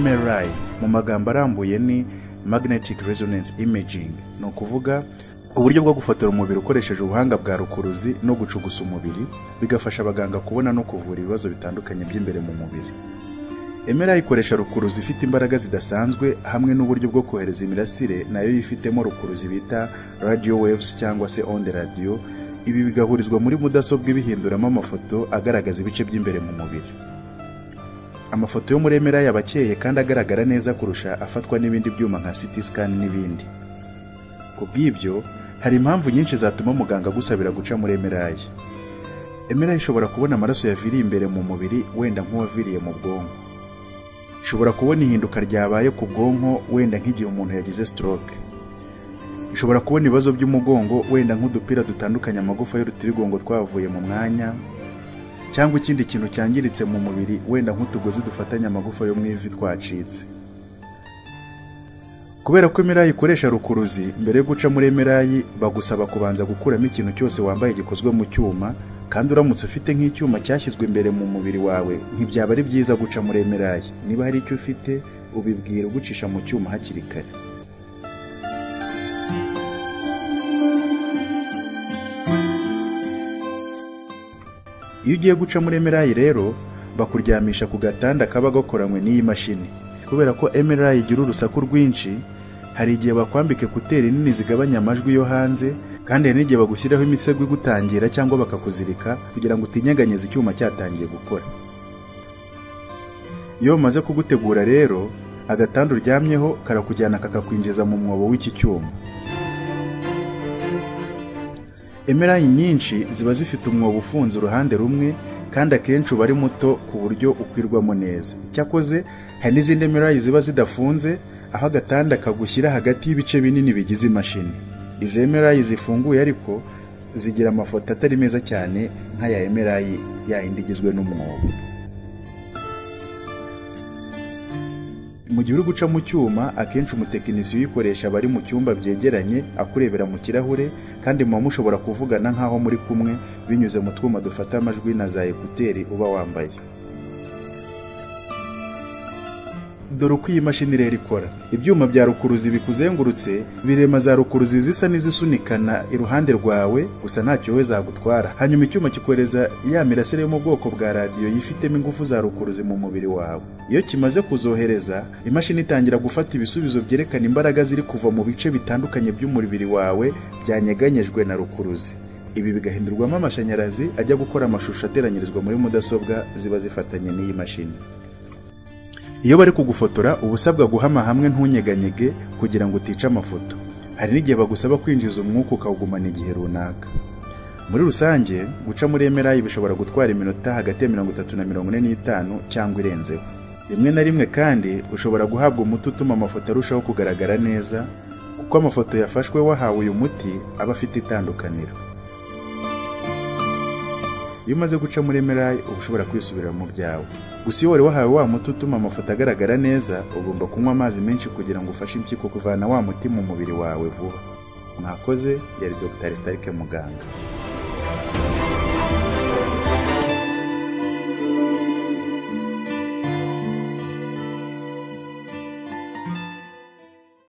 MRI mu magambo arambuye ni magnetic resonance imaging, no kuvuga uburyo bwo gufotora umubiri ukoresheje ubuhanga bwa rukuruzi no gucugusa umubiri, bigafasha abaganga kubona no kuvura ibibazo bitandukanye by'imbere mu mubiri. MRI ikoresha rukuruzi ifite imbaraga zidasanzwe hamwe n'uburyo bwo kohereza imirasire nayo yifitemo rukuruzi bita radio waves cyangwa se onde radio. Ibi bigahurizwa muri mudasobwa ibihinduramo amafoto agaragaza ibice by'imbere mu mubiri. Amafoto yo muri MRI abakeye kandi agaragara neza kurusha afatwa n'ibindi byuma nka CT scan n'ibindi. Kubw'ibyo hari impamvu nyinshi zatuma muganga gusabira guca muri MRI. MRI ishobora kubona amaraso yaviriye imbere mu mubiri wenda nk'uwaviriye mu bwonko. Ishobora kubona ihinduka ryabaye ku bwonko wenda nk'igihe umuntu yagize stroke. Ishobora kubona ibibazo by'umugongo wenda nk'udupira dutandukanya amagufa y'urutirigongo twavuye mu mwanya, cyangwa ikindi kintu cyangiritse mu mubiri wenda nk'utugozi dufatanya amagufa yo mu ivi twacitse. Kubera ko MRI ikoresha rukuruzi, mbere yo guca muri MRI bagusaba kubanza gukuramo ikintu cyose wambaye gikozwe mu cyuma, kandi uramutse ufite nk'icyuma cyashyizwe imbere mu mubiri wawe ntibyaba ari byiza guca muri MRI. Niba hari icyo ufite ubibwira ugucisha mu cyuma hakiri kare. Iyo ugiye guca muri MRI rero bakuryamisha ku gatanda kaba gakoranywe n'iyi mashini. Kubera ko MRI igira urusaku rwinshi, hari igihe bakwambika ekuteri nini zigabanya amajwi yo hanze, kandi hari n'igihe bagushyiraho imisego igutangira cyangwa bakakuzirika kugira ngo utinyeganyeze icyuma cyatangiye gukora. Iyo bamaze kugutegura rero, agatanda uryamyeho karakujyana kakakwinjiza mu mwobo w'iki cyuma. MRI nyinshi ziba zifite umwobo ufunze uruhande rumwe, kandi akenshi uba ari muto ku buryo ukwirwamo neza. Icyakoze hari n'izindi MRI ziba zidafunze, aho agatanda kagushyira hagati y'ibice binini bigize imashini. Izi MRI zifunguye ariko zigira amafoto atari meza cyane nk'aya MRI yindi igizwe n'umwobo. Mu gihe uri guca mu cyuma, akenshi umutekinisiye uyikoresha bari mu cyumba byegeranye akurebera mu kirahure, kandi muba mushobora kuvugana nk'aho muri kumwe binyuze mu twuma dufata amajwi na za ekuteri uba wambaye. Dore uko iyi mashini rero ikora. Ibyuma bya rukuruzi bikuzengurutse birema za rukuruzi zisa n'izisunikana iruhande rwawe, gusa ntacyo we zagutwara. Hanyuma icyuma kikohereza ya mirasire yo mu bwoko bwa radio yifitemo ingufu za rukuruzi mu mubiri wawe. Iyo kimaze kuzohereza, imashini itangira gufata ibisubizo byerekana imbaraga ziri kuva mu bice bitandukanye by'umubiri wawe byanyeganyejwe na rukuruzi. Ibi bigahindurwamo amashanyarazi ajya gukora amashusho ateranyirizwa muri mudasobwa ziba zifatanye n'iyi mashini. Iyo bari kugufotora ubusabwa guhama hamwe ntunyeganyege kugira ngo utica amafoto. Hari n'igihe bagusaba kwinjiza umwuka ukawugumana igihe runaka. Muri rusange guca muri MRI bishobora gutwara iminota hagati ya 30 na 45 cyangwa irenzeho. Rimwe na rimwe kandi ushobora guhabwa umuti utuma amafoto arushaho kugaragara neza, kuko amafoto yafashwe wahawe uyu muti aba afite itandukaniro. Iyo umaze guca muri MRI uba ushobora kwisubira mu byawe. Gusa iyo wari wahawe wa muti utuma amafoto agaragara neza, ugomba kunywa amazi menshi kugira ngo ufashe impyiko kuvana wa muti mu mubiri wawe vuba. Mwakoze, yari Dr. Muganga.